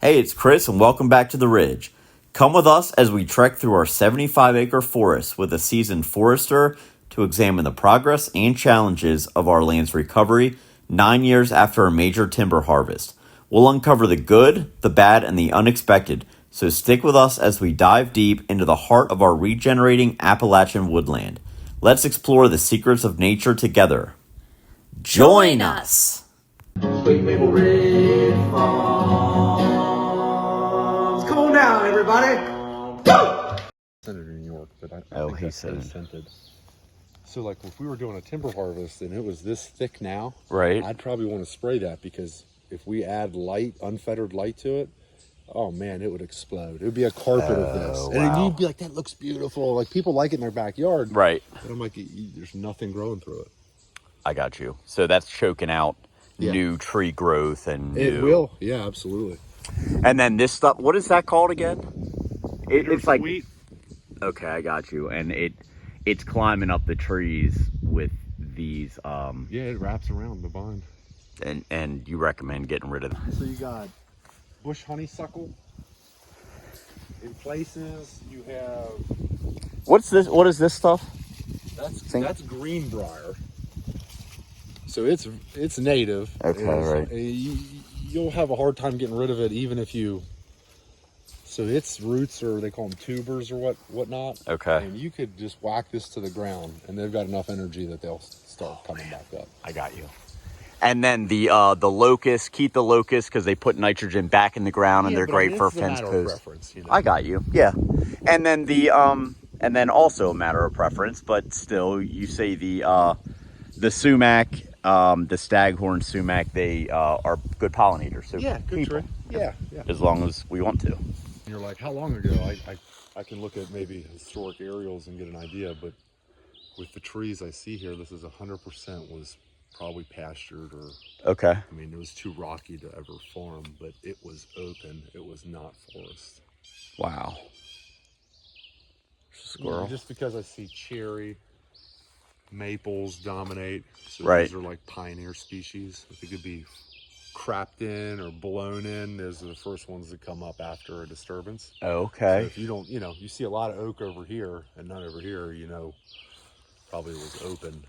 Hey, it's Chris, and welcome back to the Ridge. Come with us as we trek through our 75-acre forest with a seasoned forester to examine the progress and challenges of our land's recovery 9 years after a major timber harvest. We'll uncover the good, the bad, and the unexpected, so stick with us as we dive deep into the heart of our regenerating Appalachian woodland. Let's explore the secrets of nature together. Join us! Sweet Maple Ridge Farms. Come on down, everybody. Go! Senator New York, but I Oh, think he that's said. scented. So, like, if we were doing a timber harvest and it was this thick now, Right. I'd probably want to spray that because if we add light, unfettered light to it, oh man, it would explode. It would be a carpet of this, and wow. you'd be like, "That looks beautiful." Like people like it in their backyard, Right. But I'm like, "There's nothing growing through it." I got you. So that's choking out Yeah. new tree growth and new... It will, yeah, absolutely. And then this stuff, what is that called again? It's like... Sweet. Okay, I got you. And it's climbing up the trees with these... Yeah, it wraps around the vine. And you recommend getting rid of them. So you got bush honeysuckle. In places, you have What's this? What is this stuff? that's greenbrier. So it's native. Okay, right. You'll have a hard time getting rid of it, even if you. So its roots are, they call them tubers or whatnot. Okay. And you could just whack this to the ground, and they've got enough energy that they'll start coming back up. I got you. And then the locust, keep the locust because they put nitrogen back in the ground and they're great for fence posts. You know? I got you. Yeah. And then and then also a matter of preference, but still, you say the sumac, the staghorn sumac, they are good pollinators. So Yeah, good keep tree. them, Yeah. as long as we want to. You're like, how long ago? I can look at maybe historic aerials and get an idea, but with the trees I see here, this is 100% was probably pastured or, Okay. I mean, it was too rocky to ever farm, but it was open. It was not forest. Wow. Squirrel. Just because I see cherry, maples dominate. So Right. these are like pioneer species. If it could be crapped in or blown in, those are the first ones that come up after a disturbance. Okay. So if you don't, you see a lot of oak over here and none over here, probably was open.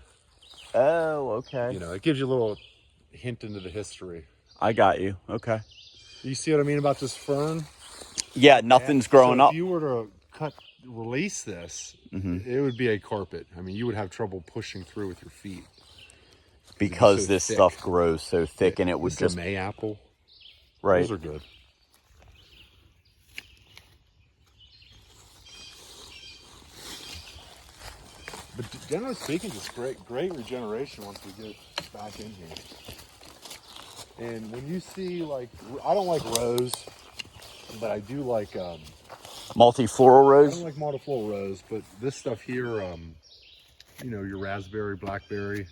Oh, okay. It gives you a little hint into the history. I got you. Okay. You see what I mean about this fern? Yeah, nothing's growing so up. If you were to release this, it would be a carpet. I mean, you would have trouble pushing through with your feet. Because so this thick. stuff grows so thick, and it would This just... is a mayapple. Right. Those are good. But generally speaking, just great regeneration once we get back in here. And when you see, like, I don't like rose, but I do like, Multifloral I rose? don't like multifloral rose, but this stuff here, your raspberry, blackberry.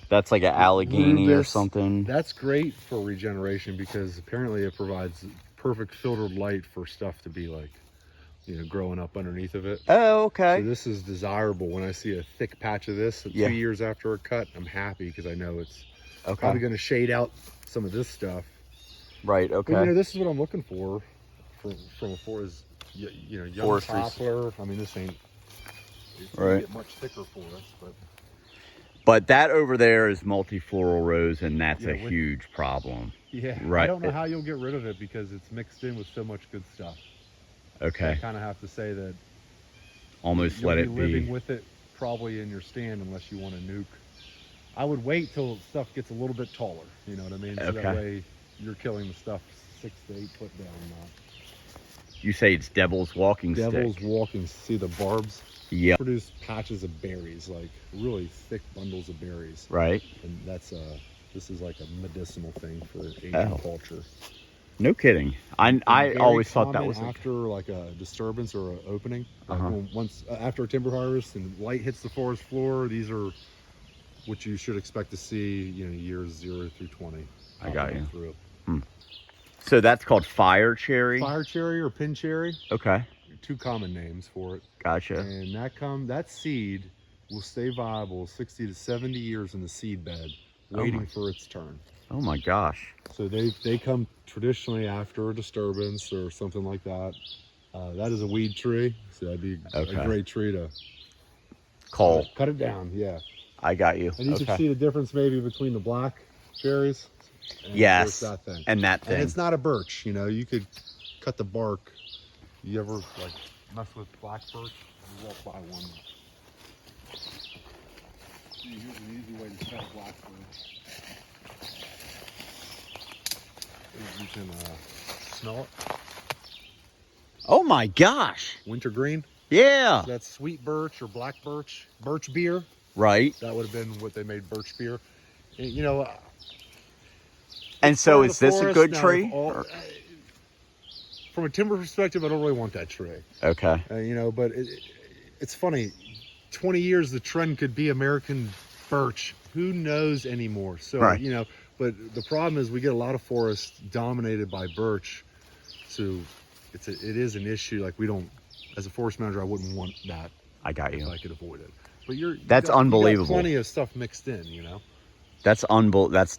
That's like an Allegheny or Rubus, something. That's great for regeneration because apparently it provides perfect filtered light for stuff to be like, growing up underneath of it. Oh, okay. So this is desirable. When I see a thick patch of this 2 years after a cut, I'm happy because I know it's probably going to shade out some of this stuff. Right, okay. But, this is what I'm looking for from a forest, young Forestries. poplar. I mean, this ain't it's Right. get much thicker for us, But that over there is multifloral rose, and that's Yeah, a huge problem. yeah. Right. I don't know how you'll get rid of it because it's mixed in with so much good stuff. So I Okay. kind of have to say that Almost you'll let be it living be. with it probably in your stand unless you want to nuke. I would wait till stuff gets a little bit taller. You know what I mean? So Okay. that way you're killing the stuff 6 to 8 foot down. You say it's devil's walking Devil's stick. walking. See the barbs? Yep. Produce patches of berries, like really thick bundles of berries. Right. And this is like a medicinal thing for Asian Oh. culture. No kidding. I Very always thought that common was... after like a disturbance or an opening. Like Uh-huh. once after a timber harvest and light hits the forest floor, these are what you should expect to see. Years 0 through 20. I got you. Through. So that's called fire cherry? Fire cherry or pin cherry, Okay. 2 common names for it. Gotcha. And that seed will stay viable 60 to 70 years in the seed bed, waiting for its turn. Oh my gosh. So they come traditionally after a disturbance or something like that. That is a weed tree, so that'd be a great tree to cut it down. Yeah, I got you. And you can see the difference maybe between the black cherries. And yes, that thing. and that thing. And it's not a birch. You know, you could cut the bark. You ever like mess with black birch? You walk by one. Here's an easy way to cut a black birch. You can smell it. Oh my gosh! Wintergreen. Yeah. That's sweet birch or black birch. Birch beer. Right. That would have been what they made birch beer. And, you know. And so is this a good tree? From a timber perspective, I don't really want that tree. Okay. You know, but it's funny. 20 years, the trend could be American birch. Who knows anymore? So, right. You know, but the problem is we get a lot of forests dominated by birch. So it is an issue. Like we don't, as a forest manager, I wouldn't want that. I got you. If I could avoid it. But that's unbelievable. You got plenty of stuff mixed in, you know. That's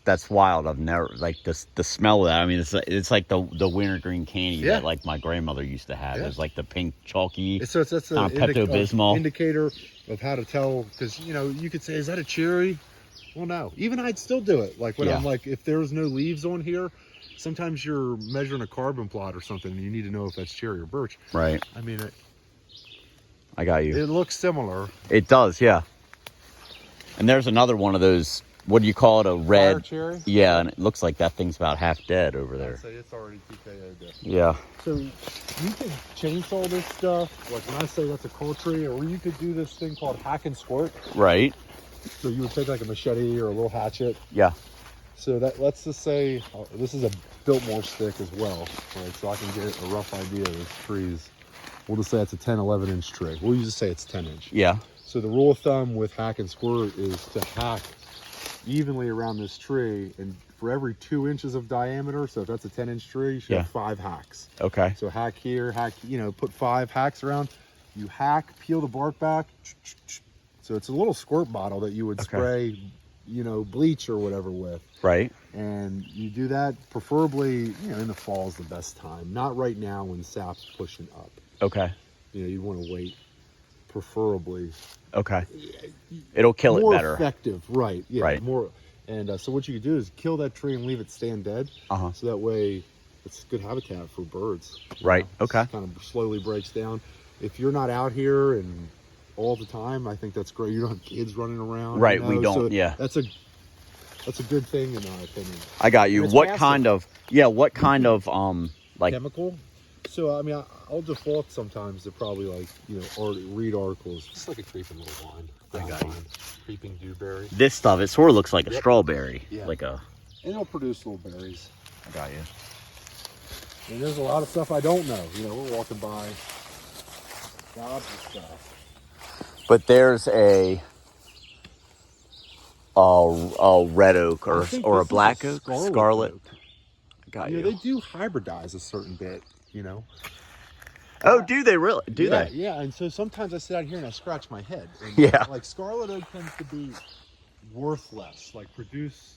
that's wild. I've never like the smell of that. I mean, it's like the wintergreen candy that like my grandmother used to have. It's like the pink chalky. So that's a Pepto-Bismol indicator of how to tell, because you know you could say, is that a cherry? Well, no. Even I'd still do it. Like when I'm like, if there's no leaves on here, sometimes you're measuring a carbon plot or something, and you need to know if that's cherry or birch. Right. I mean, I got you. It looks similar. It does, yeah. And there's another one of those. What do you call it? A red fire cherry? Yeah, and it looks like that thing's about half dead over there. I'd say it's already TKO'd. Yeah. So you could chainsaw this stuff. Like when I say that's a coal tree, or you could do this thing called hack and squirt. Right. So you would take like a machete or a little hatchet. Yeah. So that, let's just say this is a Biltmore stick as well, right? So I can get a rough idea of these trees. We'll just say it's a 10, 11 inch tree. We'll just say it's 10 inch. Yeah. So the rule of thumb with hack and squirt is to hack evenly around this tree, and for every 2 inches of diameter, so if that's a 10-inch tree, you should have 5 hacks. Okay. So hack here, hack, you know, put 5 hacks around. You hack, peel the bark back. So it's a little squirt bottle that you would spray, you know, bleach or whatever with. Right. And you do that preferably, you know, in the fall is the best time. Not right now when sap's pushing up. Okay. You know, you want to wait, preferably. Okay. It'll kill it better. More effective, right? Yeah. Right. More. And so what you could do is kill that tree and leave it stand dead. So that way, it's good habitat for birds. Right. Okay. It kind of slowly breaks down. If you're not out here and all the time, I think that's great. You don't have kids running around. Right. You know? We don't. So yeah. That's a good thing in my opinion. I got you. What kind of? Yeah. What kind of like chemical? So I mean, I'll default sometimes to probably like, you know, or read articles. Just like a creeping little vine. I got you. Creeping dewberry. This stuff, it sort of looks like a strawberry. Yeah. Like a. And it'll produce little berries. I got you. And there's a lot of stuff I don't know. You know, we're walking by gobs of stuff. But there's a red oak or a black oak, scarlet. Oak. I got You you. know, they do hybridize a certain bit, you know. Oh, do they really? Do they? Yeah, and so sometimes I sit out here and I scratch my head. And like scarlet oak tends to be worth less, like produce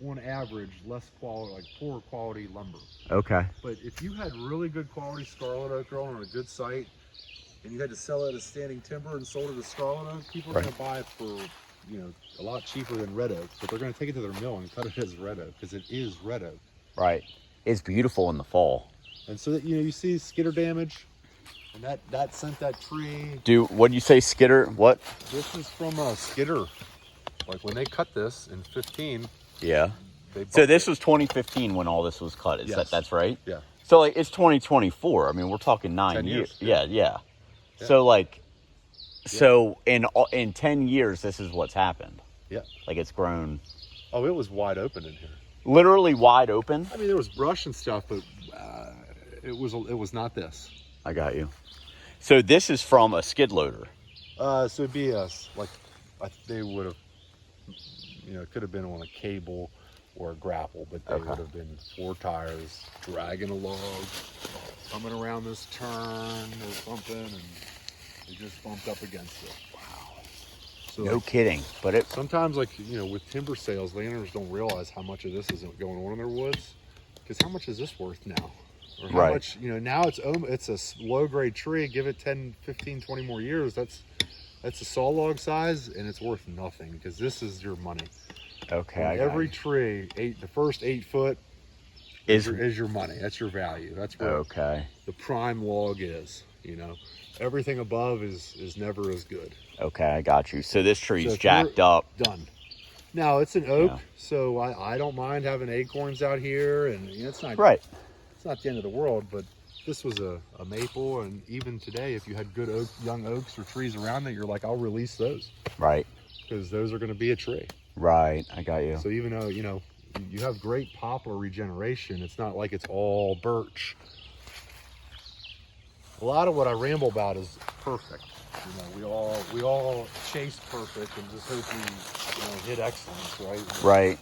on average less quality, like poor quality lumber. Okay. But if you had really good quality scarlet oak growing on a good site, and you had to sell it as standing timber and sold it as scarlet oak, people are going to buy it for, you know, a lot cheaper than red oak. But they're going to take it to their mill and cut it as red oak because it is red oak. Right. It's beautiful in the fall. And so that, you know, you see skitter damage, and that sent that tree. What do you say, skitter? What? This is from a skitter. Like when they cut this in 15. Yeah. So this was 2015 when all this was cut. That's right? Yeah. So like it's 2024. I mean, we're talking 9 years. Yeah. So like, so in 10 years, this is what's happened. Yeah. Like it's grown. Oh, it was wide open in here. Literally wide open. I mean, there was brush and stuff, but it was not this. I got you. So this is from a skid loader. So it'd be they would have, you know, it could have been on a cable or a grapple, but they would have been 4 tires dragging a log, coming around this turn or something, and they just bumped up against it. Wow. So No kidding. But it sometimes, like, you know, with timber sales, landowners don't realize how much of this isn't going on in their woods. Because how much is this worth now? Or how much, you know, now it's a low grade tree. Give it 10, 15, 20 more years. That's a saw log size, and it's worth nothing because this is your money. Okay. And every tree, the first 8 foot is your money. That's your value. That's where the prime log is. You know, everything above is never as good. Okay, I got you. So this tree's jacked up. Done. Now it's an oak, so I don't mind having acorns out here, and you know, it's not right. It's not the end of the world, but this was a maple, and even today, if you had good young oaks or trees around it, you're like, I'll release those. Right. Because those are going to be a tree. Right, I got you. So even though, you know, you have great poplar regeneration, it's not like it's all birch. A lot of what I ramble about is perfect. You know, we all chase perfect and just hope we, you know, hit excellence, right? Right.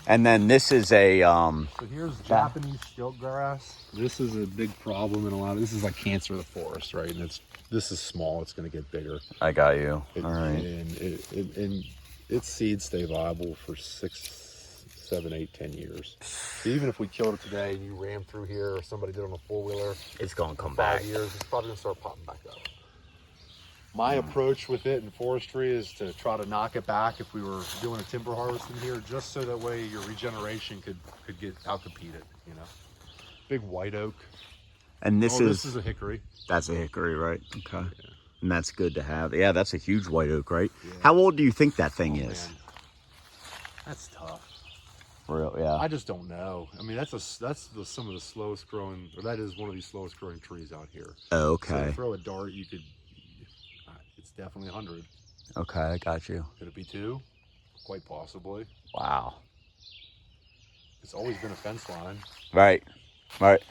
And then this is a So here's Japanese stilt grass. This is a big problem in a lot of, this is like cancer of the forest, right? And this is small, it's going to get bigger. I got you. All right. And its seeds stay viable for 6, 7, 8, 10 years. So even if we killed it today and you ran through here, or somebody did on a 4-wheeler, it's going to come 5 back. years, it's probably going to start popping back up. My approach with it in forestry is to try to knock it back if we were doing a timber harvest in here, just so that way your regeneration could get out-competed, you know. Big white oak. And this is a hickory. That's a hickory, right? Okay. Yeah. And that's good to have. Yeah, that's a huge white oak, right? Yeah. How old do you think that thing is? Man. That's tough. Real, yeah. I just don't know. I mean, some of the slowest growing, or that is one of the slowest growing trees out here. Oh, okay. So throw a dart, you could. It's definitely 100. Okay, I got you. Could it be 2? Quite possibly. Wow. It's always been a fence line. Right. Right.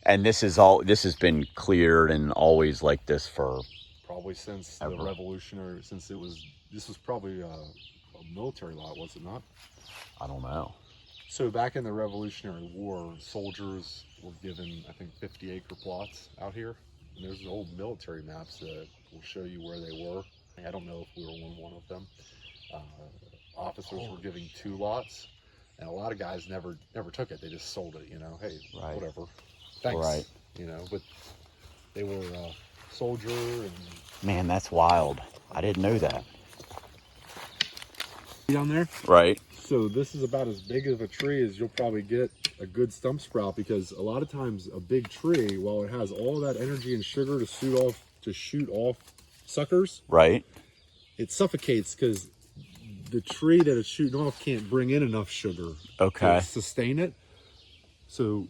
And this has been cleared and always like this for probably since ever. The Revolutionary, this was probably a military lot, was it not? I don't know. So back in the Revolutionary War, soldiers were given, I think, 50-acre plots out here. And there's old military maps that will show you where they were. I don't know if we were on one of them. Officers were giving 2 lots, and a lot of guys never took it. They just sold it, you know. Hey, whatever. Thanks. Right. You know, but they were a soldier and... Man, that's wild. I didn't know that. Down there? Right. So this is about as big of a tree as you'll probably get a good stump sprout, because a lot of times a big tree, while it has all that energy and sugar to shoot off suckers, right, it suffocates because the tree that it's shooting off can't bring in enough sugar to sustain it. So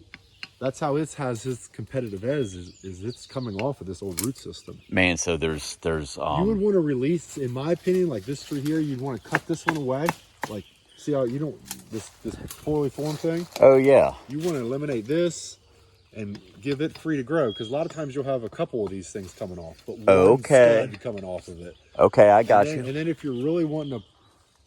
that's how it has its competitive edge, is it's coming off of this old root system. Man, so there's you would want to release, in my opinion, like this tree here, you'd want to cut this one away, like. See how you don't, this poorly formed thing? Oh, yeah. You want to eliminate this and give it free to grow, because a lot of times you'll have a couple of these things coming off, but one stud coming off of it. Okay, I got you. And then if you're really wanting to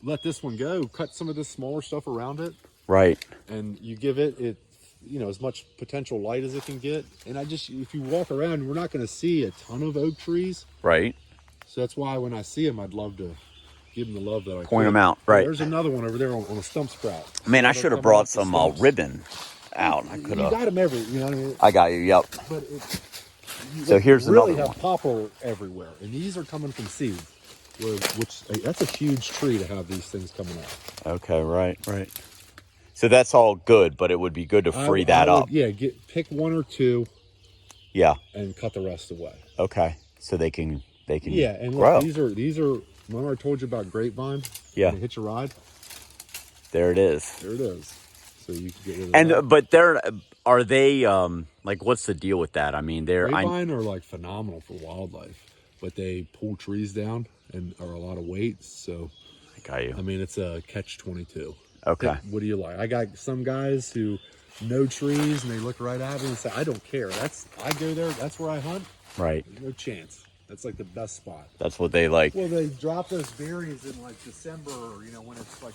let this one go, cut some of this smaller stuff around it. Right. And you give it, you know, as much potential light as it can get. And if you walk around, we're not going to see a ton of oak trees. Right. So that's why when I see them, I'd love to give them the love that I point them out. Right. There's another one over there on a stump sprout. Man, I should have brought some ribbon out. I could have. You got them everywhere. You know what I mean? I got you. Yep. But so here's really another have one. poplar everywhere, and these are coming from seed. Which that's a huge tree to have these things coming out. Okay. Right. So that's all good, but it would be good to free that up. Yeah. Pick 1 or 2. Yeah. And cut the rest away. Okay. So they can. Yeah, and grow. Look, these are. Remember I told you about grapevine? Yeah. Hitch a ride. There it is. There it is. So you can get rid of that. But are they like, what's the deal with that? I mean, grapevine are like phenomenal for wildlife, but they pull trees down and are a lot of weight. So I got you. I mean, it's a catch-22. Okay. What do you like? I got some guys who know trees and they look right at me and say, I don't care. I go there. That's where I hunt. Right. There's no chance. That's like the best spot. That's what they like. Well, they drop those berries in like December, you know, when it's like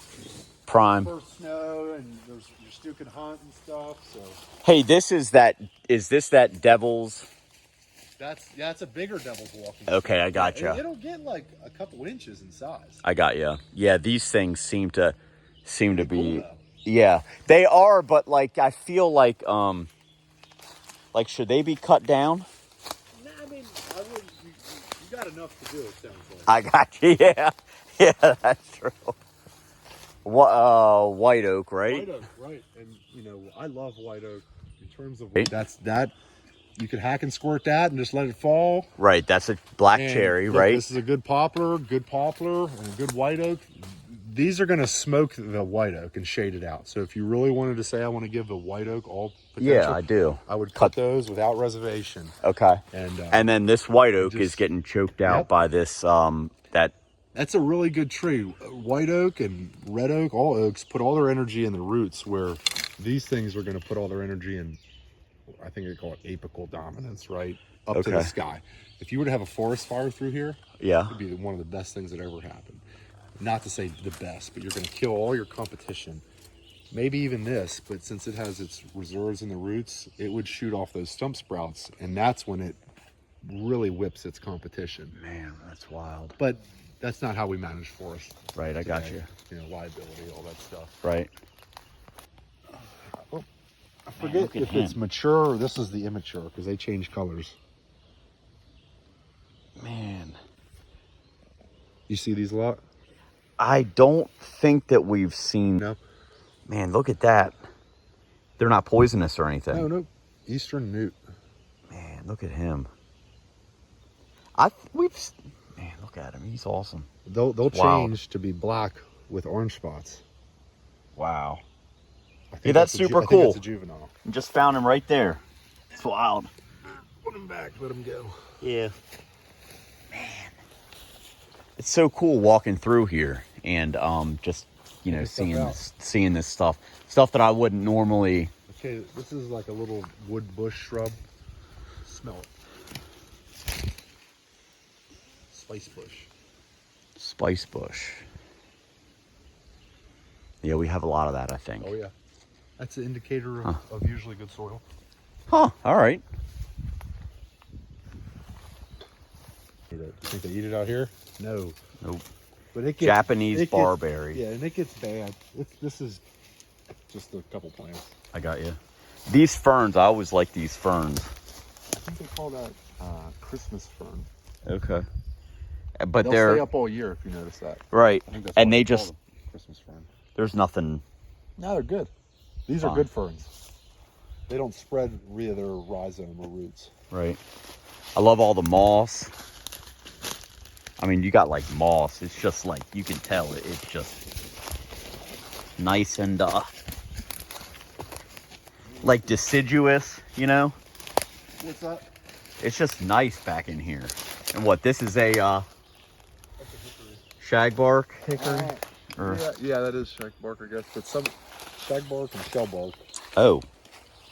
prime first snow and you still can hunt and stuff. So hey, is this that devil's That's a bigger devil's walking. Okay, I stick. gotcha. It'll get like a couple inches in size. I got you. Yeah, these things seem to be. Cool, though. Yeah, they are. But like, I feel like should they be cut down? Nah, I mean, I wouldn't. You got enough to do. It sounds like. I got you. Yeah, yeah, that's true. What white oak, right? White oak, right? And I love white oak in terms of Right. that. You could hack and squirt that and just let it fall. Right, that's a black And cherry, look, right? This is a good poplar, and a good white oak. These are going to smoke the white oak and shade it out. So if you really wanted to say, I want to give the white oak all potential, Yeah, I do. I would cut those without reservation. Okay. And then this white oak is getting choked out Yep. by this that's a really good tree. White oak and red oak, all oaks, put all their energy in the roots, where these things are going to put all their energy in, I think they call it apical dominance, right? Up to the Okay. sky. If you were to have a forest fire through here, yeah. it'd be one of the best things that ever happened. Not to say the best, but you're going to kill all your competition. Maybe even this, but since it has its reserves in the roots, it would shoot off those stump sprouts, and that's when it really whips its competition. Man, that's wild. But that's not how we manage forests. Right, I got you. Liability, all that stuff. Right. I forget look at if it's him. mature or this is the immature, because they change colors. Man. You see these a lot? I don't think that we've seen. No? Man, look at that. They're not poisonous or anything. No. Eastern newt. Man, look at him. Man, look at him. He's awesome. They'll Wow. change to be black with orange spots. Wow. I think Yeah, that's a super I think cool. it's a juvenile. Just found him right there. It's wild. Put him back. Let him go. Yeah. Man. It's so cool walking through here and just seeing this stuff that I wouldn't normally. Okay, this is like a little wood bush shrub. Smell it. Spice bush. Yeah, we have a lot of that, I think. Oh yeah. That's an indicator of usually good soil. Huh, all right. You think they eat it out here? No. Nope. But it gets, Japanese barberry. Yeah, and it gets bad. This is just a couple plants. I got you. These ferns, I always like these ferns. I think they call that Christmas fern. Okay. But They'll they're stay up all year if you notice that. right. I think that's And why they call just them Christmas fern. there's nothing. No, they're good. These Fine. are good ferns. They don't spread via their rhizome or roots. Right. I love all the moss. I mean, you got like moss. It's just like you can tell it's just nice and like deciduous, What's that? It's just nice back in here. And what, this is a That's a hickory. shagbark hickory? Or- Yeah, that is shagbark, I guess. But some shagbark and shellbark. Oh.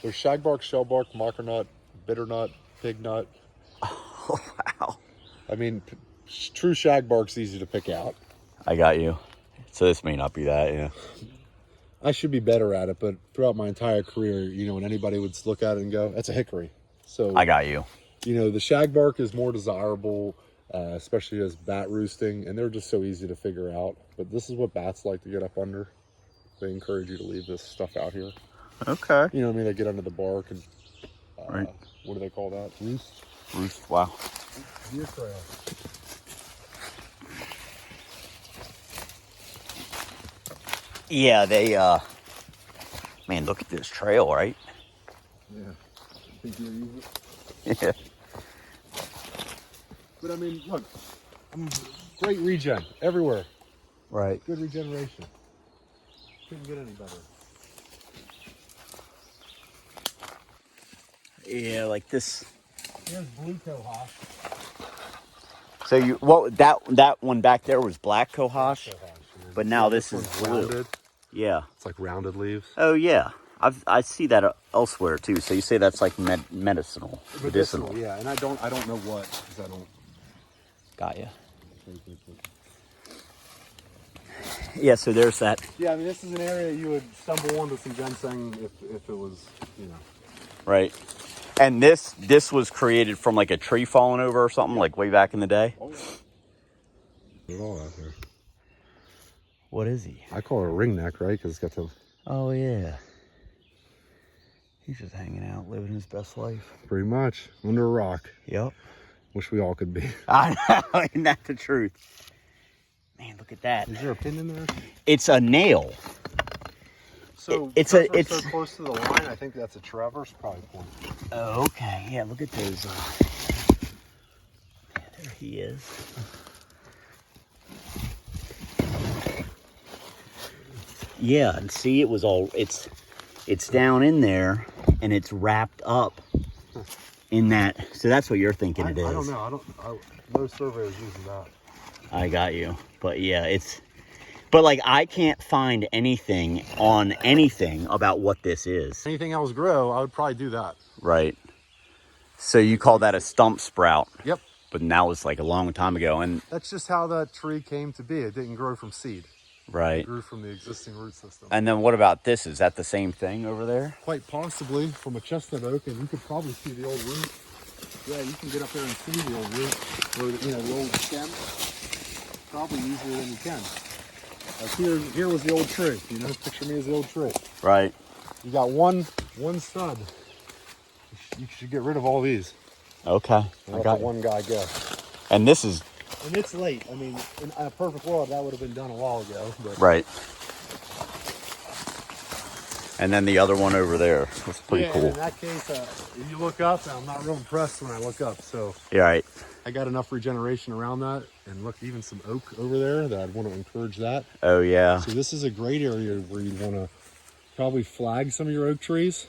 There's shagbark, shellbark, mockernut, bitternut, pignut. Oh, wow. I mean, true shagbark's easy to pick out. I got you. So this may not be that, yeah. I should be better at it, but throughout my entire career, when anybody would look at it and go, that's a hickory. So I got you. the shagbark is more desirable, especially as bat roosting, and they're just so easy to figure out. But this is what bats like to get up under. They encourage you to leave this stuff out here. Okay. You know what I mean? They get under the bark and, Right. What do they call that? Roost? Roost, wow. Deer trail. Yeah, they, man, look at this trail, right? Yeah. I think deer use it. Yeah. But I mean, look, great regen everywhere. Right. Good regeneration. Couldn't get any better. Yeah, like this. Here's blue cohosh. So that one back there was black cohosh, but now this is one's blue. rounded. Yeah. It's like rounded leaves. Oh yeah, I see that elsewhere too. So you say that's like medicinal. Yeah, and I don't know what, because I don't. Got ya. Yeah, so there's that. Yeah, I mean, this is an area you would stumble onto some ginseng if it was, Right. And this was created from like a tree falling over or something, like way back in the day? Oh, yeah. They're all out there. What is he? I call it a ringneck, right? Because it's got the... Oh, yeah. He's just hanging out, living his best life. Pretty much. Under a rock. Yep. Wish we all could be. I know, isn't that the truth? Man, look at that. Is there a pin in there? It's a nail. So It's so close to the line. I think that's a traverse probably point. Oh, okay. Yeah, look at those. There he is. Yeah, and see, it was all, it's down in there, and it's wrapped up in that. So that's what you're thinking it is. I don't know. No surveyors using that. I got you. But yeah, but like, I can't find anything on anything about what this is. Anything else grow, I would probably do that. Right. So you call that a stump sprout? Yep. But that was like a long time ago. And that's just how that tree came to be. It didn't grow from seed. Right. It grew from the existing root system. And then what about this? Is that the same thing over there? Quite possibly from a chestnut oak, and you could probably see the old root. Yeah, you can get up there and see the old root, or the old stem. Probably easier than you can. Like here was the old tree. Picture me as the old tree. Right. You got one stud. You should get rid of all these. Okay. I got one guy go. And this is. And it's late. I mean, in a perfect world, that would have been done a while ago. But. Right. And then the other one over there was pretty cool. In that case, if you look up, I'm not real impressed when I look up. So. Yeah, right. I got enough regeneration around that, and look, even some oak over there that I'd want to encourage that. Oh yeah. So this is a great area where you'd want to probably flag some of your oak trees,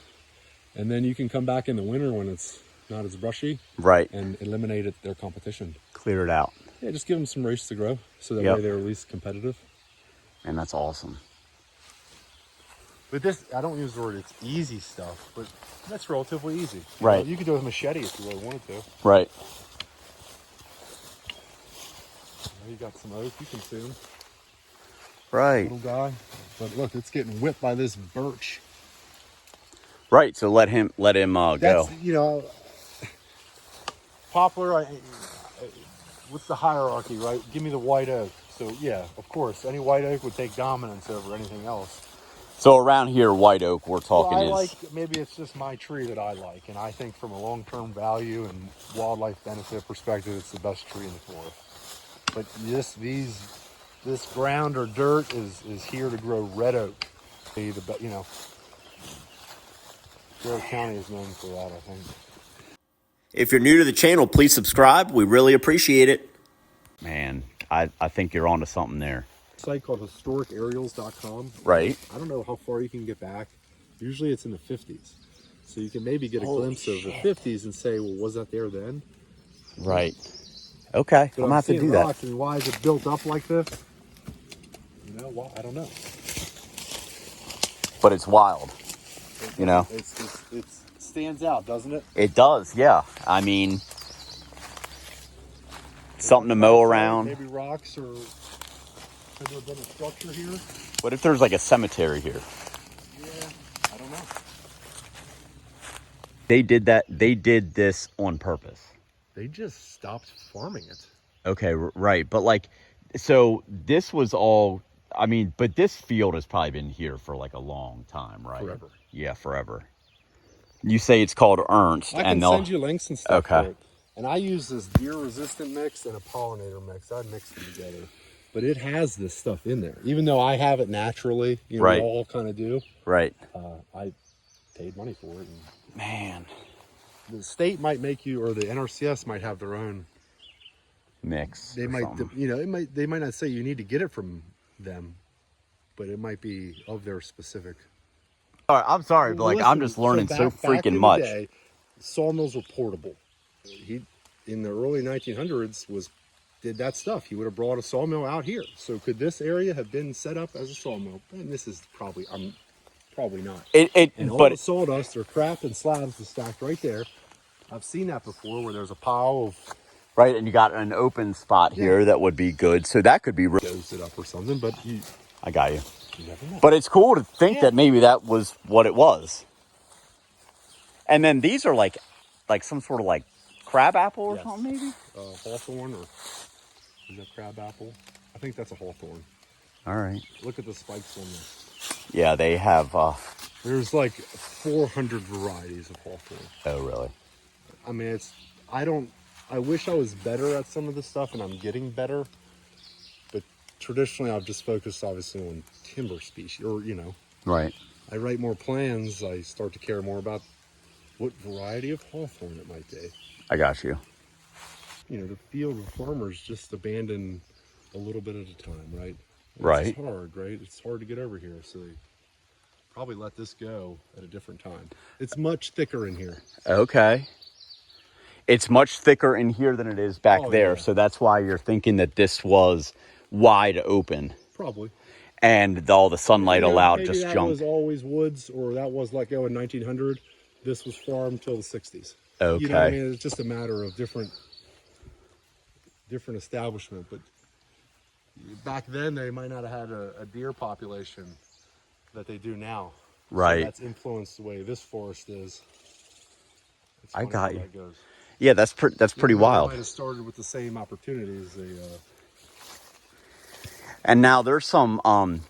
and then you can come back in the winter when it's not as brushy. Right. And eliminate their competition. Clear it out. Yeah, just give them some roots to grow, so that way they're at least competitive. And that's awesome. But this, I don't use the word it's easy stuff, but that's relatively easy. Right. You could do it with a machete if you really wanted to. Right. You got some oak, you can see them. Right. Little guy. But look, it's getting whipped by this birch. Right, so let him go. Poplar, what's the hierarchy, right? Give me the white oak. So yeah, of course, any white oak would take dominance over anything else. So around here, white oak, we're talking maybe it's just my tree that I like, and I think from a long-term value and wildlife benefit perspective, it's the best tree in the forest. But this ground or dirt is here to grow red oak. Garrett County is known for that, I think. If you're new to the channel, please subscribe. We really appreciate it. Man, I think you're onto something there. A site called historicaerials.com. Right. I don't know how far you can get back. Usually it's in the 50s. So you can maybe get a glimpse of the 50s and say, well, was that there then? Right. Okay, I'm going to have to do that. And why is it built up like this? Well, I don't know. But it's wild, It stands out, doesn't it? It does, yeah. I mean, something to mow around. Maybe rocks, or has there been a structure here? What if there's like a cemetery here? Yeah, I don't know. They did this on purpose. They just stopped farming it. Okay, right. But like, so this was all, I mean, but this field has probably been here for like a long time, right? Forever. Yeah, forever. You say it's called Ernst. I can send you links and stuff for it. And I use this deer-resistant mix and a pollinator mix. I mix them together. But it has this stuff in there. Even though I have it naturally, right. We all kind of do. Right. I paid money for it. Man. The state might make you, or the NRCS might have their own mix. They might, they might not say you need to get it from them, but it might be of their specific. All right, I'm sorry, but like, I'm just learning so freaking much. Day, sawmills were portable. In the early 1900s did that stuff. He would have brought a sawmill out here. So could this area have been set up as a sawmill? And this is probably not. All the sawdust or crap and slabs is stacked right there. I've seen that before, where there's a pile of. Right, and you got an open spot here that would be good. So that could be. Dose it up or something, but I got you. You never know. But it's cool to think that maybe that was what it was. And then these are like like some sort of like crab apple or Yes. something, maybe? Hawthorn, or is that crab apple? I think that's a hawthorn. All right. Look at the spikes on this. Yeah, they have. There's like 400 varieties of hawthorn. Oh, really? I mean, I wish I was better at some of this stuff, and I'm getting better. But traditionally, I've just focused obviously on timber species, or Right. I write more plans. I start to care more about what variety of hawthorn it might be. I got you. The field of farmers just abandon a little bit at a time, right? Right. It's hard, right? It's hard to get over here, so they probably let this go at a different time. It's much thicker in here. Okay. It's much thicker in here than it is back there, yeah. so that's why you're thinking that this was wide open. Probably. And all the sunlight allowed maybe just that junk. was always woods, or that was like in 1900. This was farmed till the 60s. Okay. I mean, it's just a matter of different establishment. But back then, they might not have had a deer population that they do now. Right. So that's influenced the way this forest is. It's I funny got how you. that goes. Yeah, that's pretty They wild. might have started with the same opportunities. And now there's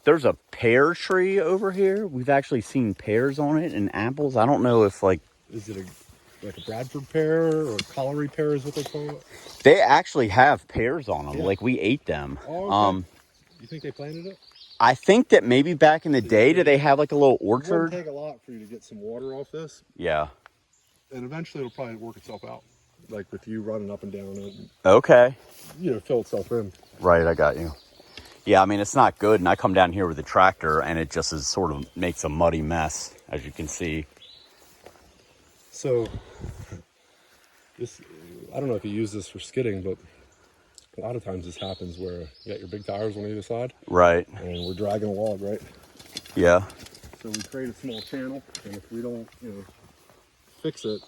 there's a pear tree over here. We've actually seen pears on it and apples. I don't know if Is it like a Bradford pear or a colliery pear is what they call it? they actually have pears on them. Yeah. Like we ate them. Oh, okay. You think they planted it? I think that maybe back in the day, did they have like a little It wouldn't orchard? take a lot for you to get some water off this, Yeah. and eventually it'll probably work itself out. Like with you running up and down it, and, Okay. fill itself in. Right, I got you. Yeah, I mean, it's not good. And I come down here with a tractor and it just is sort of makes a muddy mess, as you can see. So, I don't know if you use this for skidding, but a lot of times this happens where you got your big tires on either side, Right. and we're dragging a log, right? Yeah. So we create a small channel, and if we don't, fix it,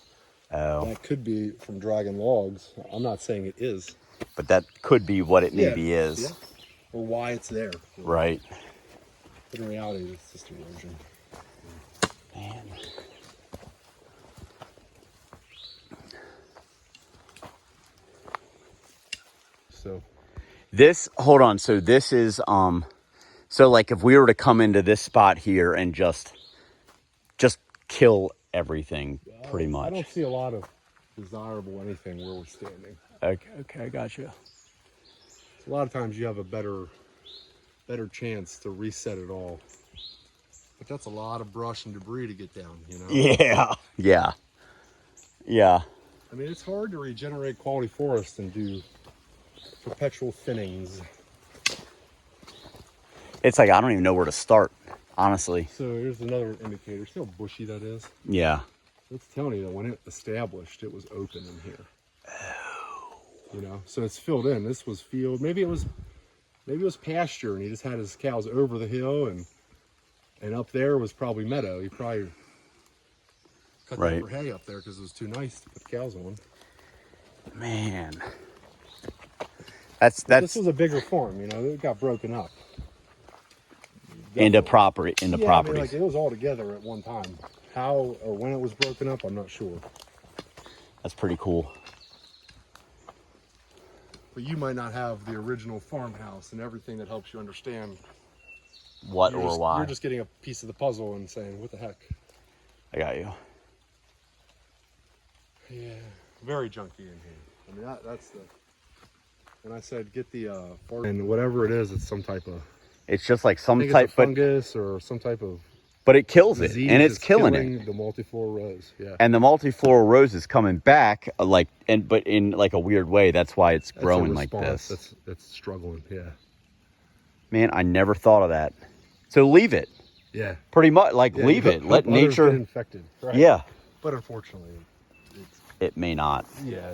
Oh. that could be from dragging logs. I'm not saying it is. But that could be what it maybe is. Yeah. Or why it's there. Right. But in reality, it's just erosion. Man. So Hold on. So this is, so like if we were to come into this spot here and just kill everything pretty much. I don't see a lot of desirable anything where we're standing. Okay, I got you. A lot of times you have a better chance to reset it all. But that's a lot of brush and debris to get down, Yeah. Yeah. Yeah. I mean, it's hard to regenerate quality forest and do perpetual thinnings. It's like I don't even know where to start, honestly. So here's another indicator. See how bushy that is? Yeah. It's telling you that when it established, it was open in here. So it's filled in. This was field. Maybe it was pasture, and he just had his cows over the hill, and up there was probably meadow. He probably cut Right. for hay up there because it was too nice to put cows on. Man. This This was a bigger farm, it got broken up. into properties. properties. Like it was all together at one time. How or when it was broken up, I'm not sure. That's pretty cool. But you might not have the original farmhouse and everything that helps you understand What or why? You're just getting a piece of the puzzle and saying, what the heck? I got you. Yeah, very junky in here. I mean, that's the... When I said get the and whatever it is, it's some type of... It's just like I some think type, it's a fungus or some type of but it kills it, disease and it's that's killing it. the multiflora rose. Yeah, And the multiflora rose is coming back, but in like a weird way. That's why it's That's a growing like response this. That's struggling. Yeah, Man, I never thought of that. So leave it. yeah. Pretty much, Yeah, leave you it. hope Let others nature. get infected. Right? Yeah, But unfortunately, it's it may not. yeah.